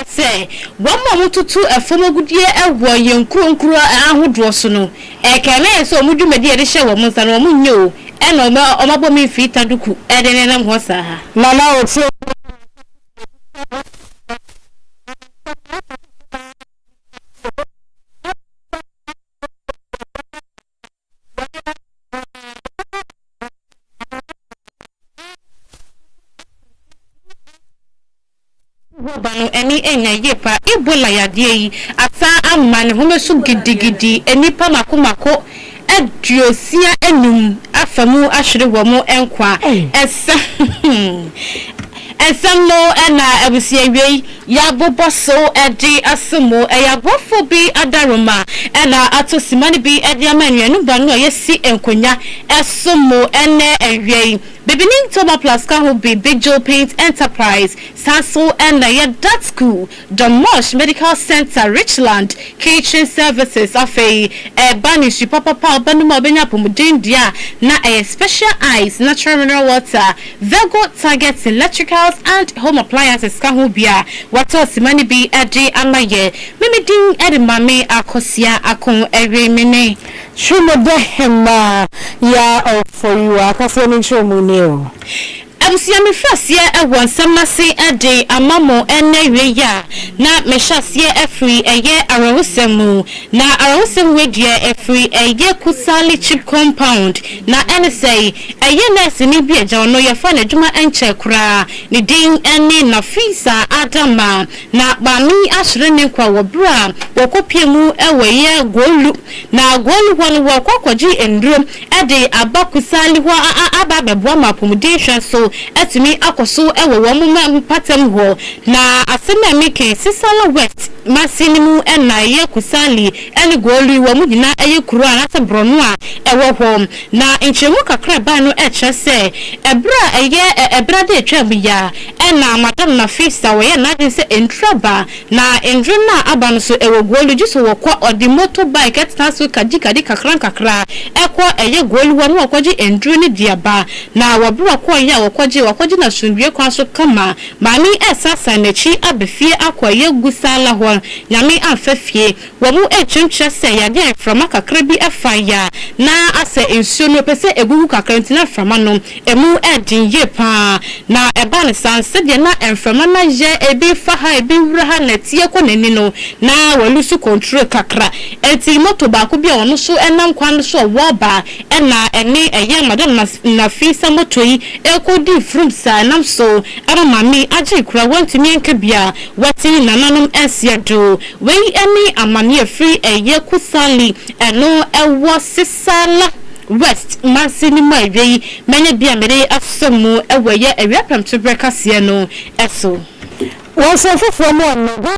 say one moment to a former good year a young crow ahodoɔ so no e kene so mudu medi e de hye wo monsa no mo nyo e no ma bo mi fita duku e de nenam ho sa ha na o ti banu eni enya yepa ebola yade yi ata amane homeso gidigidi enipa makomako aduosia enum afamu ahwere wo mo enkwa esa Esamno ena abusia wei ya boboso edi asemo eyabofo bi adaroma ena atosimani bi edi amanuanu banu yesi enkonya esomo ene ewei beginning Toma Plus can be Big Joe Paint Enterprise Sasso and that school Domosh Medical Center Richland Kitchen Services afei banish papa banuma benya pomudin dia na special ice natural mineral water Virgo Target electricals and home appliances can ho bia water simani bi edi amaye mimidin edi mame akosia akon ewe mene Shumo dehema ya for you akafo ni chomu neo abusia me fasie wonsamase ade amamo enewe ya na meshasie afri eye arawusemu na arawusemu wedie afri eye kusali chip compound na say eye nurse ni bi eja no ye fa na dwuma enche kura ni din ene na fisa adama na bami ahre ne kwa wobra wokopiemu eweye golu na golu hon wokokoji endrum ade abakusali ho ababebo mapomudi hwa so etimi akoso ewo wo mu patem ho na asema meke sisala west masinimu ena ye kusali ene golu wo mu nyina eye kuru anase brono a ewo ho na enchemu kakra ba no eche se ebra eye ebra de etwabia ena madam na fisa wo ye na de se entraba na endru na aba no so ewo golu jiso wo kwa odi motorbike etna so kadi kakra ekwa eye golu wo no okwaji endru ni diaba na wobro kwa ya wakwaji na sunwie kwa so kama mami esasa nachi abefie akwaye gusala ho nyame afafie wo mu etwemtwe se ya de frama kakra bi efaya na ase ensuo no pese egugu kakra ntina frama no emu edin ye pa na eba ne sanse de na enframa na je ebi fa ha ebi wura ha na tie ko nani no na walusu control kakra enti moto ba ko bi ono so enam kwan so wo ba ena ene eye madam na fisa moto yi ekodi from nam so ama mami aje kura want me enka bia wati nananom esiedo wei eni amane free eye kusali eno ewo sisala west masini maiwei menye bia mere asomu eweye ewapam to brekase no eso won so fofo mo no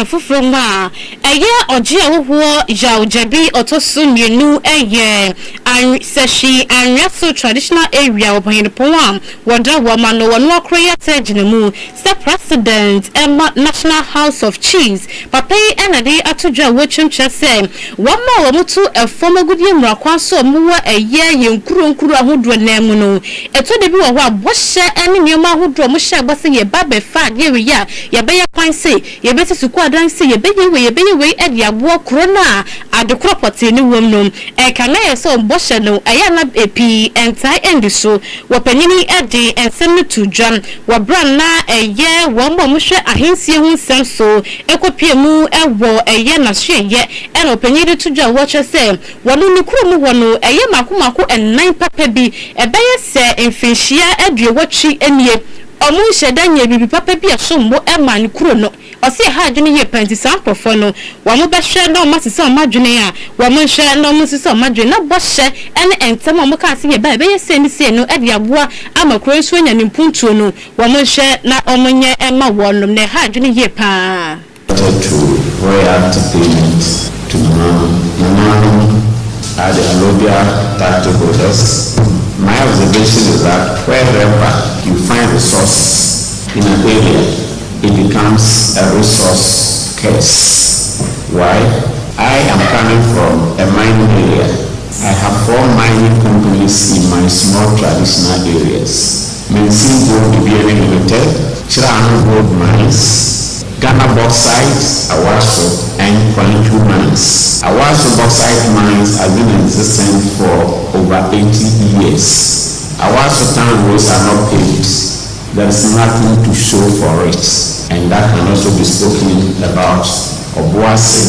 fufuma eye oje wo ya ojebi otosu mienu eye Sashi and Yaso traditional area of Hinapon, Wanda Woman, one more Korea Tajinamu, Sir President, Emma National House of Chiefs, Papa and a day Atuja Wachum Chase, one more Mutu, a former good yam Rakwaso, Mua, a year, young Kuru who drew Nemuno, a to the view of what wash and Yama who draw Musha was a baby fat, ya, Yabaya Pine say, you better to quadrant say, you baby way at your walk Rona at the property in the woman, a canay so Boshano, Ayana AP, and Tie and so, Wapanini Eddie and send me to John, Wabrana, a year, one more Musha, a hinsi who sent so, Equapiamu, a war, a yana share yet, and opened to John Watcher say, Walunu Kumu Wano, a Yamakumako, and 9 papebi, a bayer say, in Finchia, Edri, what she and ye. Omusha danye bibi papa bi asombo e man kuro no ose ha adwene ye panti sample fo no wo mo be hwe no masese o madwene a wo mo hwe no masese o madwene na bo hye ene entem o mo ka se ye ba be ye se ni se no e de aboa amakuro nso anya ni mpuntuo no wo mo hwe na o mo nye e ma wo no ne ha adwene ye pa to royalty payment to Mama at the Alobia title holders. My observation is that wherever you find resources in an area, it becomes a resource curse. Why? I am coming from a mining area. I have 4 mining companies in my small traditional areas. Medicine Gold Beering Limited, Chirano Gold Mines, Ghana Bauxite, Awaso, and Kwanju Mines. Awaso Bauxite Mines have been in existence for over 80 years. Awaso town roads are not paved. There is nothing to show for it. And that can also be spoken about Obuasi,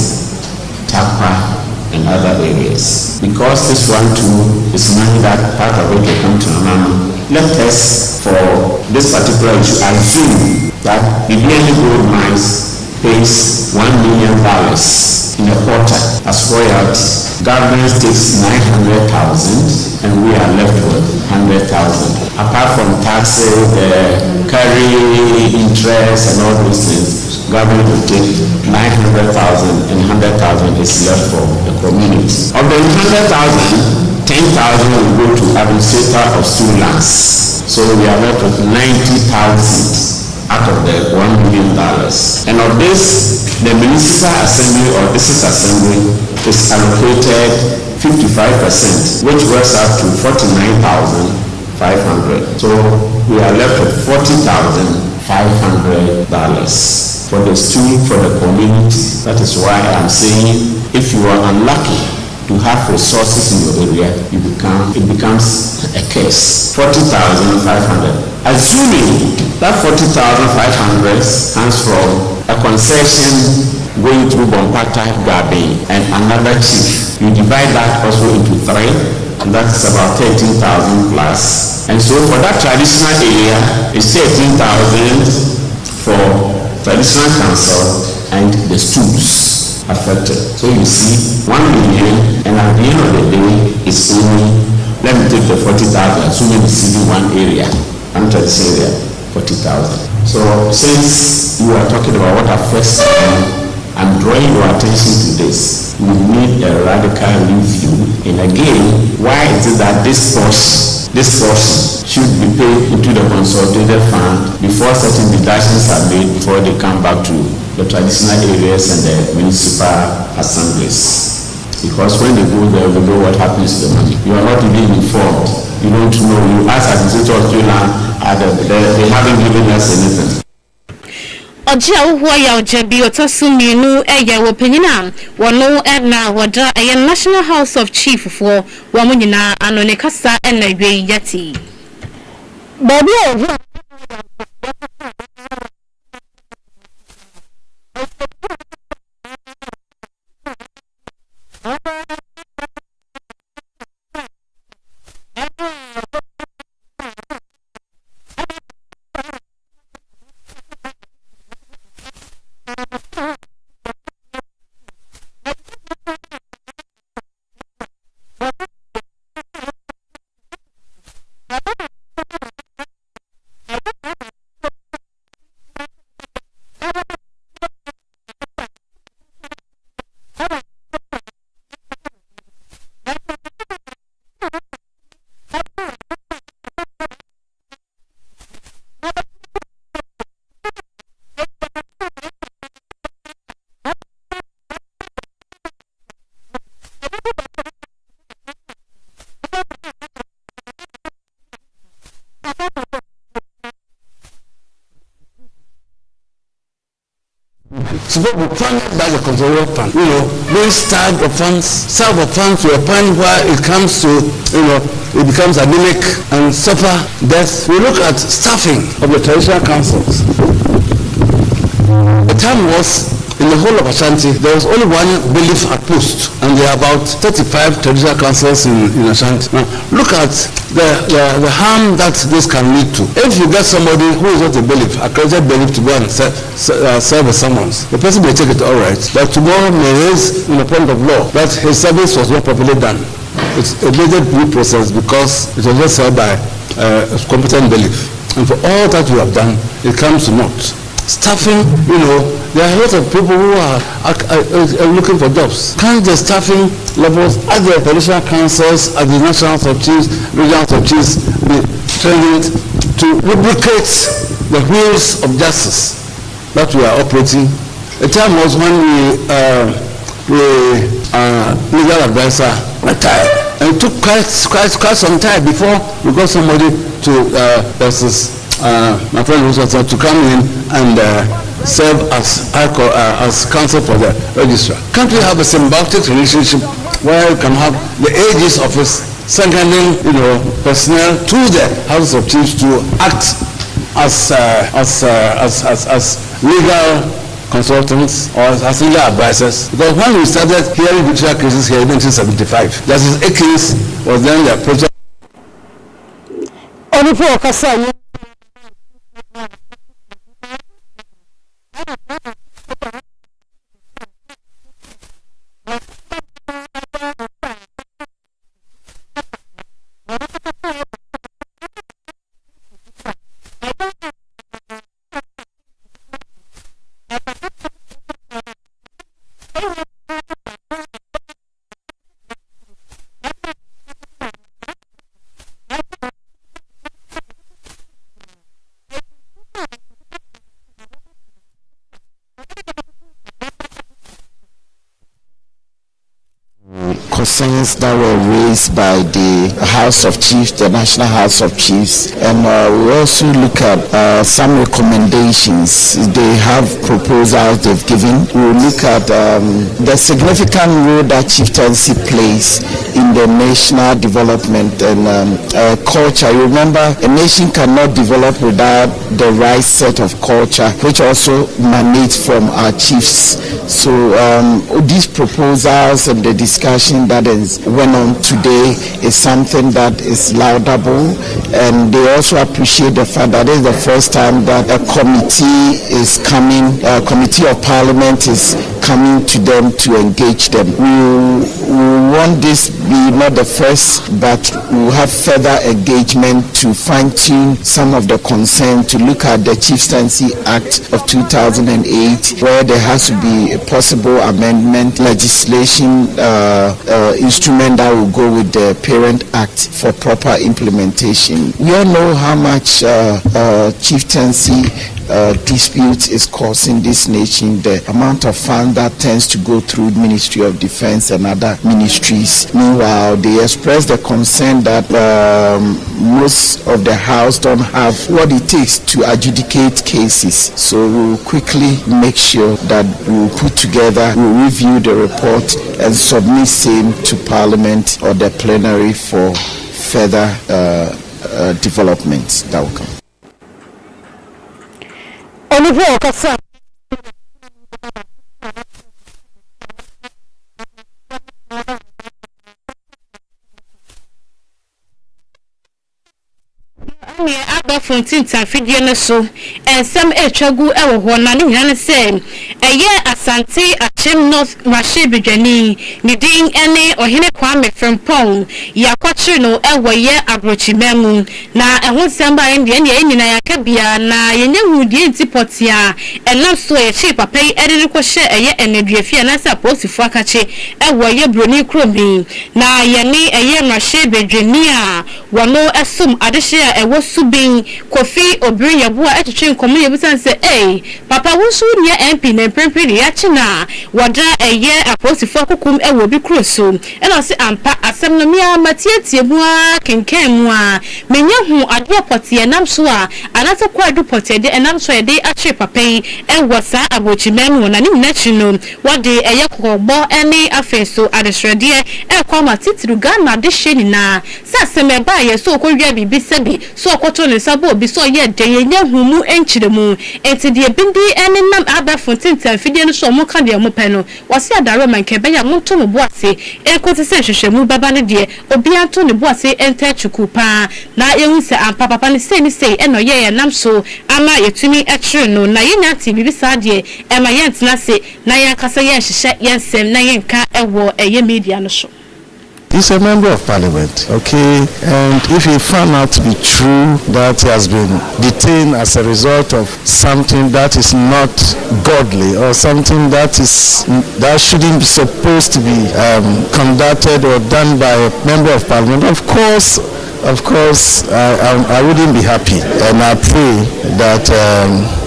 Tapa, and other areas. Because this one too is money that part of it will come to Nana. Let us, for this particular issue, assume that the BND Gold Mines pays $1 million in a quarter as royalty. Government takes 900,000 and we are left with 100,000. Apart from taxes, carry interest and all those things, government will take 900,000 and 100,000 is left for the community. Of the 100,000, 10,000 will go to administrator of school lands. So we are left with 90,000 out of the $1 million. And of this, the municipal assembly or district assembly is allocated 55%, which works out to 49,500. So we are left with $40,500 for the school, for the community. That is why I'm saying if you are unlucky to have resources in your area, it becomes a curse. 40,500. Assuming that 40,500 comes from a concession going through Bompata, Gabe, and another chief, you divide that also into 3, and that's about 13,000 plus. And so for that traditional area, it's 13,000 for traditional council and the schools affected. So you see 1 million, and at the end of the day, it's only, let me take the 40,000, assuming it's in one area, under this area, 40,000. So since you are talking about what affects you, I'm drawing your attention to this. We need a radical review. And again, why is it that this portion should be paid into the consolidated fund before certain deductions are made before they come back to the traditional areas and the municipal assemblies? Because when they go there, they know what happens to the money. You are not even informed. You don't know. You ask administrator of your land, they haven't given us anything. Ojia uhuwa ya ojebi otasumi nu eya wopinina wano na wada eya National House of Chief for wamunyina anone kasa ena ywe yati. Baby ojo supposed to be funded by the control fund. Being starved of funds to a point where it comes to, it becomes anemic and suffer death. We look at staffing of the traditional councils. The time was, in the whole of Ashanti, there was only one bailiff at post, and there are about 35 traditional councils in Ashanti. Now, look at the harm that this can lead to. If you get somebody who is not a bailiff, accredited bailiff, to go and serve a summons, the person may take it all right, but tomorrow may raise in a point of law that his service was not properly done. It's a major due process because it was just served by a competent bailiff. And for all that we have done, it comes to naught. Staffing, there are a lot of people who are looking for jobs. Can't the staffing levels at the traditional councils, at the national sub-chiefs, regional sub-chiefs be trained to lubricate the wheels of justice that we are operating? The time was when legal advisor retired, and it took quite some time before we got somebody to my friend was to come in and serve as counsel for the registrar. Can't we have a symbiotic relationship where you can have the AG's office sending personnel to the House of Chiefs to act as legal consultants or as legal advisors? Because when we started hearing judicial cases here in 1975, Justice Akins was then the president. Concerns that were raised by the House of Chiefs, the National House of Chiefs, and we also look at some recommendations. They have proposals they've given. We will look at the significant role that chieftaincy plays in the national development and culture. You remember, a nation cannot develop without the right set of culture, which also emanates from our chiefs. So these proposals and the discussion that went on today is something that is laudable, and they also appreciate the fact that it is the first time that a committee is coming, a committee of parliament is coming to them to engage them. We want this be not the first, but we'll have further engagement to fine-tune some of the concern, to look at the Chieftaincy Act of 2008, where there has to be a possible amendment legislation instrument that will go with the Parent Act for proper implementation. We all know how much chieftaincy disputes is causing this nation, the amount of funds that tends to go through Ministry of Defense and other ministries. Meanwhile, they express the concern that most of the House don't have what it takes to adjudicate cases. So we'll quickly make sure that we'll put together, we'll review the report and submit same to Parliament or the plenary for further developments that will come. From Tinta Fidiana so and some Echagu Ewana and say a year Asante a Chim North Rashibi Jani, Niding Ene or Hine Kwame from Pong, Yaquatrino, Ewa ye Abrochi Memu, na and one samba in the Indian Yakabia, na Yenu Dipotia, and not so a cheap a pay editor share a year and a drifia and as a post to Fakache, Ewa ye Bruni Crumbi, na Yani a year Rashibi Jania, Wano assume Adishia and was subing. Kofi Obrinya Bua at train community and say, hey, Papa, what's your MP and Prempiri Yachina? wada eye aposifo akokum ewo bi kroso ena se ampa asem no mia matietie mu a kenkan mu a menye hu ade pote nam so a anata kwadu pote de enam so ye de ache papai ewo sa abochimem na ni nachi no wade eye kokogbo ene afeso adesrede kwama titiru Ghana de sheni na sa asem ba ye so okwa bibi sebi so okoto ne sabo obi so ye de ye hu mu enchiremu enti de bindi ene nam aba fontinta fidie no so mo ka de mo pe no wase adaro man ke be ya mo to mo boase ekoti se hwehwemu baba ne de obi anto ne boase enta chuku pa na ye hu se ampa papa ne se ni se eno ye nam so ama yetumi ekire no na ye nyati bibi sa de e ma ye ntena se na ye akasa ye hwehwe ye nsem na ye nka ewo eye media no so. He's a member of parliament, okay? And if he found out to be true that he has been detained as a result of something that is not godly or something that shouldn't be supposed to be conducted or done by a member of parliament, of course, I wouldn't be happy. And I pray that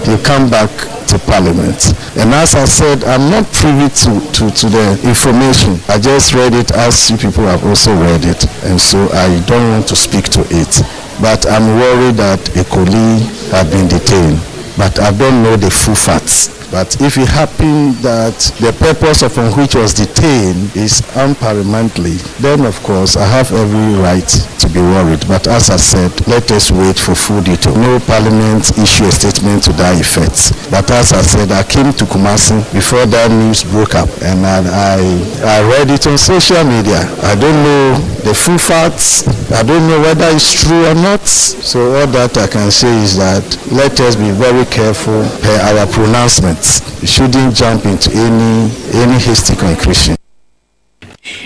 he'll come back to parliament. And as I said, I'm not privy to the information. I just read it as you people have also read it, and so I don't want to speak to it. But I'm worried that a colleague had been detained, but I don't know the full facts. But if it happened that the purpose upon which was detained is unparliamentary, then of course I have every right to be worried. But as I said, let us wait for full detail. No parliament issue a statement to that effect. But as I said, I came to Kumasi before that news broke up, and I read it on social media. I don't know the full facts. I don't know whether it's true or not. So all that I can say is that let us be very careful per our pronouncement. You shouldn't jump into any hasty conclusion.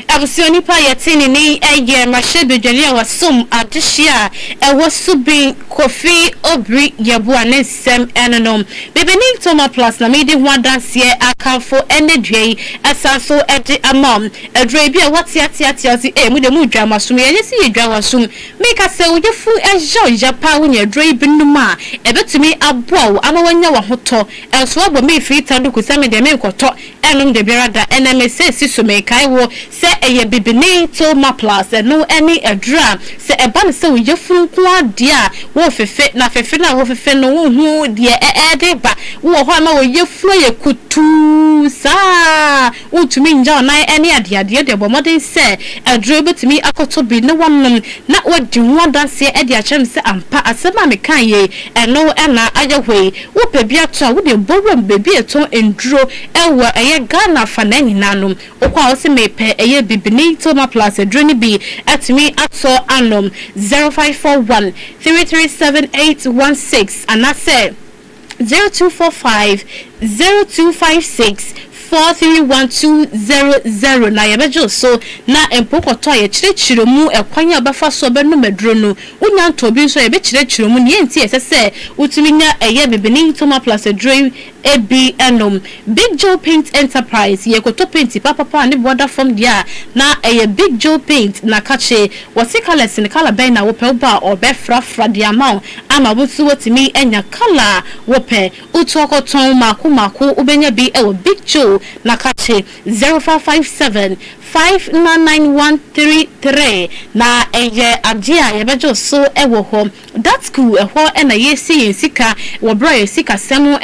Abusioni pa yetini ni eye mashebe jeli wasum adishia wasubi kofi obri yebu anesem enanom bebeni toma plus na mede ho adanse akanfo enedwe asanso ede amam edre bia watiatiati mu de mu dwa masum ye si yedwa wasum make se wojefu ejo japa wonya edre binuma ebetumi aboa ama wanya wahoto enso abo me frita do kusame de me nkoto enum de birada NMS siso me kai wo se eye bibini to ma plus no any adra se eba ne se wo yefun ko ade a wo fefe na fefe na wo fefe no wo hu de de ba wo ho ama wo yefun ye kutu sa wo tumi nja na any ade de bo modern se adra betumi akoto bi ne wonnom na wadi ho adanse ade a chem se ampa asema me kan ye eno na ayehwe wo pebia to a wo de borom bebi eto enduro ewo eye Ghana fa na nyinanom okwa wo se mepe eye bibini toma plus adreni bi at me ato anom 0541 337816 and I say 0245 0256 431200 na yebejo so na empokoto ye chirechiro mu ekwanya abafa so be no medro no unya ntobi so yebe chirechiro mu ne enti esese utuminya eye bibini toma plus adreni ebi enom Big Joe Paint Enterprise ye koto paint papa ne border from dia na eye Big Joe Paint na kache wasi colors ne color ben na wo pe ba obefra dia ma ama butu wotimi enya color wo pe utokoton mako ubenya bi ewo Big Joe na kache 0557 599133 na eye agia yebejo so ewo ho that cool eho na yesi sika wo bro yesika semu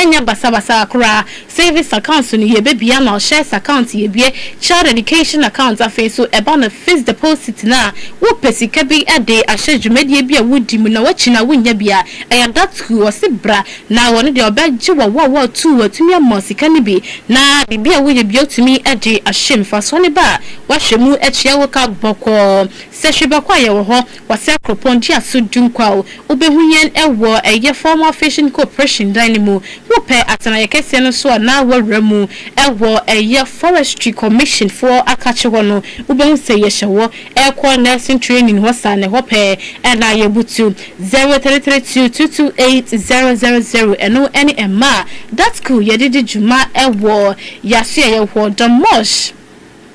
enya basa akra savings account ni yebebia na shares account yebie child education account afi so eba na fixed deposit na wo pesika bi ade ahwedwumedie bia wodi mu na wachi na wonya bia eya that cool osibra na woni de obeji wo tu watumi amosika ni bi na bibia wo yebia otumi ade ahwem fa so ne ba wahwemu echia wo ka boko sehweba kwa ye wo ho wase akropondi asudunkwao obehuyen ewo eye formal fishing corporation dynamo wo pe atana ye kese no so na wawremu ewo eye forestry commission for akache hono obehu se ye hyewo ekọ nursing training ho sa ne ho pe na ye butu 0332228000 eno any emma that's cool ye didi juma ewo yaso ye ho the mosh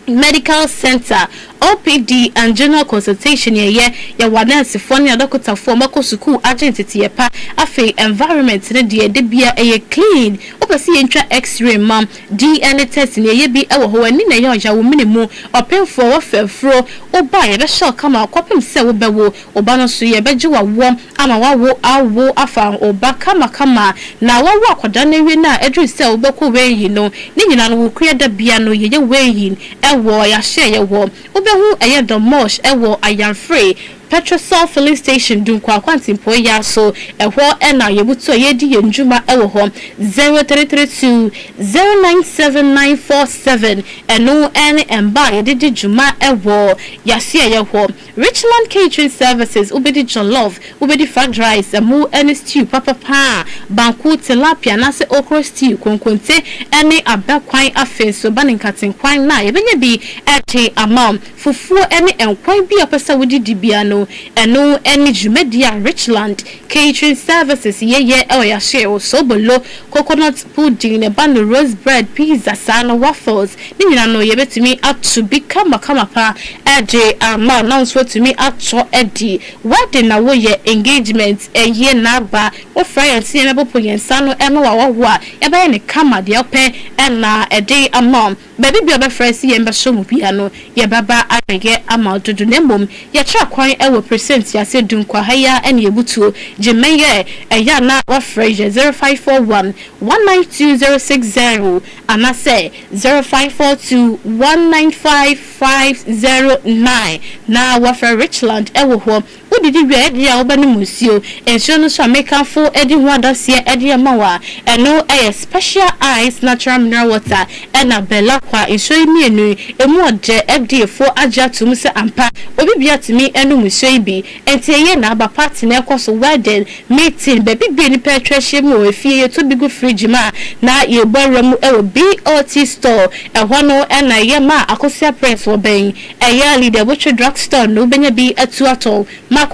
Medical Center OPD and general consultation ye nurse phone ya doctor for mako school agent yepa afi environment ne de bia clean opesi entra x-ray mam DNA test ne ye bi ewo ho ani na ye oja wo minimu opemfo wo fefro oba ye be show kama kwapem se wo bewo oba no so ye beje wa wo ama wa wo awo afa oba kama na wo wo akoda na wi na edru se wo beko we yi no ni nyina no wo kua da bia no ye we yi ewo ya share ye wo obehu eye domosh ewo ayan free Petrosol filling station dunkwa kwantimpo ya so ehwo ena yebuto yedi yenjuma ewo ho 0332 097947 eno ene emba yedi juma ewo yase yeho Richland Catering Services ubedi jollof ubedi fried rice amu ene stew papa banku tilapia nase okra stew konkonte ene abakwan afenso baninkatin kwan na yebenye bi ete amam fufuo ene enkwan bi opesa wodi dibia no eno eni jumedia Richland Catering Services ye ya share so below coconut pudding ne bando rose bread pizza sana waffles ni nyina no ye betimi atu bi kama pa ade ama now so to me atu edi wedding na wo ye engagement ye na ba wo fry tie me bopo yen sano eno wa wo a ye ba ne kama de ope na ede ama baby bi obefresi ye mbe so mu bia no ye baba agege ama dudu ne mom ye tra kwan ewo percent ya se dunkwa haya ene ebutuo jemeye eya na wa freje 0541 192060 ana se 0542 195509 na wa for Richland ewo ho udidi we edi ya obani musio enso no so make fo edi ho adasie edi amawa eno special ice natural mineral water ena bella kwa enso mienu emu ode edi fo aja tum se ampa obi bia timi enu musio ibi entiye na aba party na ekoso wedding meeting baby bi ni petrehye mu efie to bigu fridge ma na ye borem ewo BOT store ehwo no ena ye ma akosia press wo ben eya leader butcher drug store no benya bi atu ato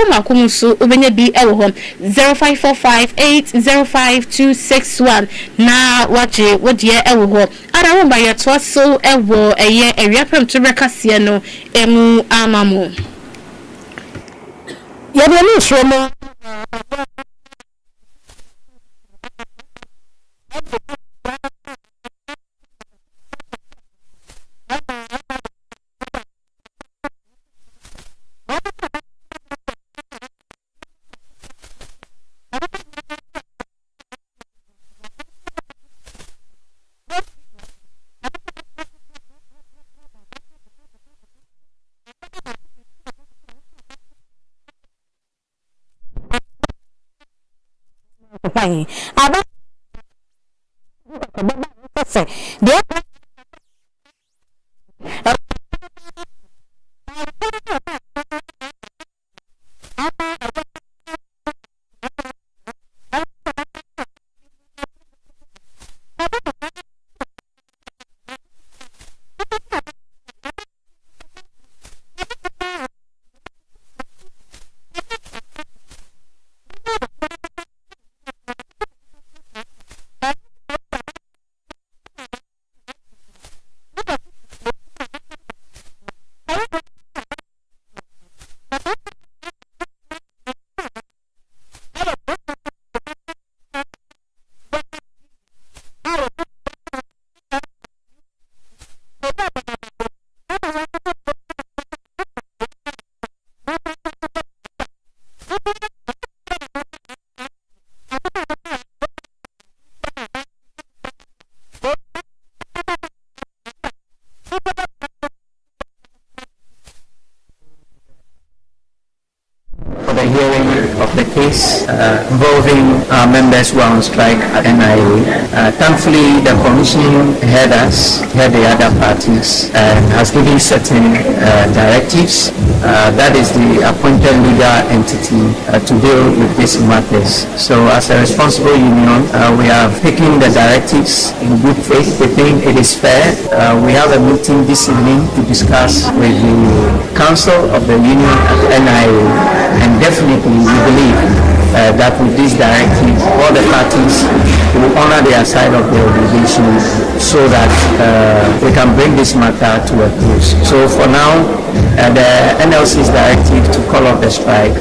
makum so obenya bi ewo ho 0545805261 na waje wodie ewo ho ara wo ba ye to so ewo eye ewia prem to rekase no emu amamu ya de ni shomo fine aba se de of the case involving our members who are on strike at NIA. Thankfully, the commission heard us, heard the other parties, and has given certain directives. That is the appointed legal entity to deal with these matters. So as a responsible union, we have taken the directives in good faith. We think it is fair. We have a meeting this evening to discuss with the council of the union at NIA, and definitely we believe that with this directive, all the parties will honor their side of the obligation so that we can bring this matter to a close. So for now, the NLC's directive to call off the strike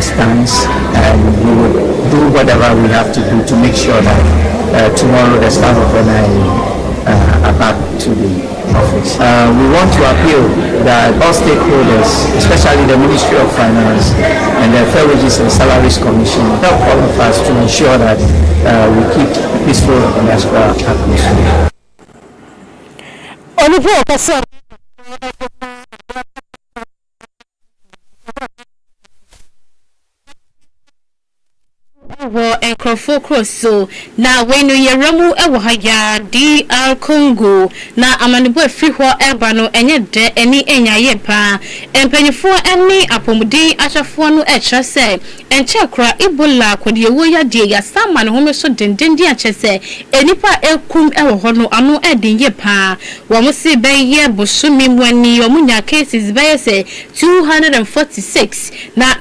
stands, and we will do whatever we have to do to make sure that tomorrow the staff of NIA are back to the office. We want to appeal that all stakeholders, especially the Ministry of Finance and the Fair Wages and Salaries Commission, help all of us to ensure that we keep peaceful industrial atmosphere. So now when you ramu haya DR Congo na amanibo free ho ebano enye de eni enya yepa empanyfo eni apomudi achafo no echa se enche kra Ebola kwode wo ya de ya sama ne home so dendendi ache se enipa ekum ewo ho no ano edin yepa wo mo se be ye bosumi mwani wo munya cases be se 246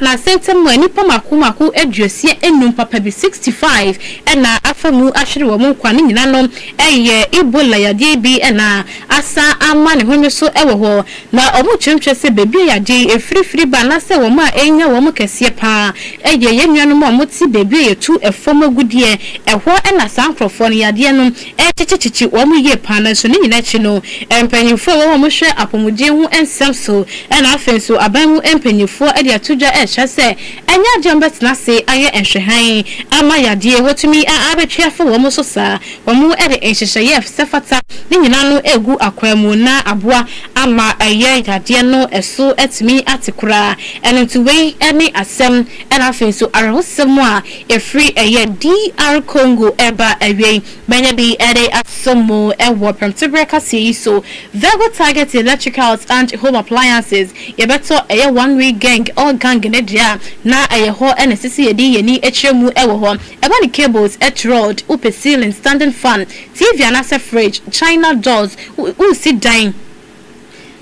na sentem enipa makumaku eduosie enum papa bi 65 ena afamu ahwere wo nkwane nyina no eye Ebola yade bi ena asa ama ne honyo so ewo ho na omo twemtwe se bebi yade efrifri ba na se wo ma enya wo mo kese pa eye yenwanu mo mo ti bebi yetu efom agudie eho ena sankrofo no yade no echichichi wo mo ye pa na so ne nyina chi no empanyifo wo mo hwe apomudie hu ensem so ena afenso aban mu empanyifo ede atudwa ehya se enya jambet na se aye enhwehan ama yade wotumi abetwafo wo mo so sa wo mo ede enhyehye sefata ne nyina no egu akwamu na aboa ama aye yade no eso etimi atekura enentu we ene asem ena afenso arahosem a efri eye DR Congo eba awie banya bi ede asomo ewo premtibre kasi so Vego Target Electricals and Home Appliances yebeto eye one week gang all gang ne dia na eye ho ene sisi yedi yeni echemu ewo ho eba ni cables rod upe ceiling standing fan TV and a fridge China doors u sit down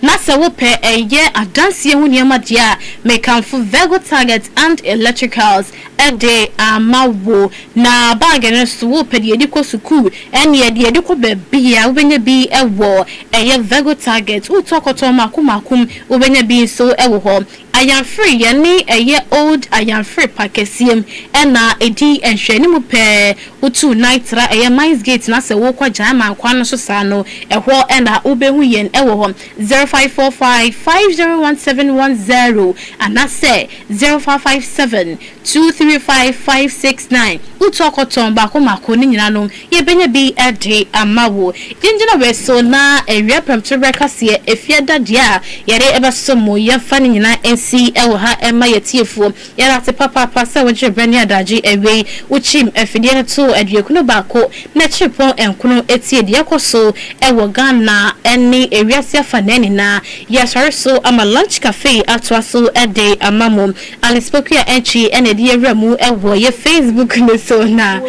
Nasa wope eye adansie hu niema dia mekanfo Vego Target and Electricals ede amawo na bag ne so wope de ediko suku ene de ediko bebia ubenya bi ewo eye Vego Target utokoto makumakum ubenya bi so ewo ho ayan free yani eye old ayan free pakesiem ena edi enhwani mu pe utu nitra eye mines gate na se wo kwa jama kwa no so sa no eho ena ubehu yen ewo ho 0545501710 and I say 0557235569 utokoton ba ko makoni nyina no ye benya bi ede amawo dinjina we so na ewia premtore kase efiada dia yere ebasomo ye fani nyina ensi ewo ha ema yetiefuo yara te papa pasa wonje brani adaji ewe uchim efidie no to aduekuno ba ko na chipon enkuno etie de yakoso ewo Ghana eni ewia se fanani na yasare so ama lunch cafe atwaso ede amamo alispokia enchi ene de yeramu ewo ye Facebook no so na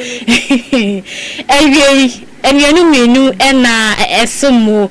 ewie enu ena esomo